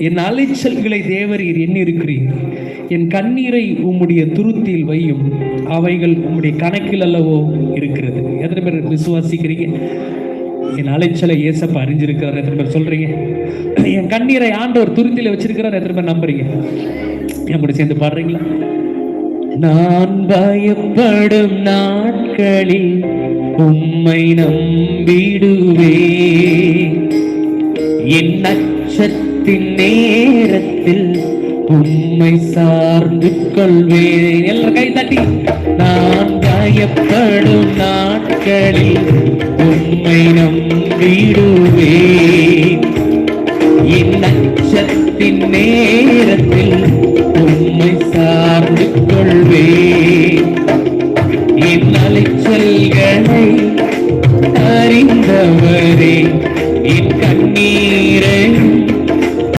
என் அலைச்சல்களை தேவரீர் எண்ணி இருக்கிறீர். என் கண்ணீரை உம்முடைய துருத்தில் வையும், அவைகள் உம்முடைய கணக்கில் அல்லவோ இருக்கிறது. எத்தனை பேர் விசுவாசிக்கிறீங்க? என் அலைச்சலை ஏசப்பா அறிஞ்சிருக்கிறார். எத்தனை பேர் சொல்றீங்க? என் கண்ணீரை ஆண்டவர் துருத்தில வச்சிருக்கிறார். எத்தனை பேர் நம்புறீங்க? என் கூட சேர்ந்து பாடுறீங்களா? நான் பயப்படும் நாட்களில் உம்மை நம்பிடுவே, என் அச்சத்தின் நேரத்தில் உம்மை சார்ந்து கொள்வேன். எல்லாரும் கை தட்டி. நான் பயப்படும் நாட்களில் உம்மை நம்பிடுவே, என் அச்சத்தின் நேரத்தில் உம்மை சார்ந்து கொள்வேன். என் அலைச்சல்களை அறிந்தவர்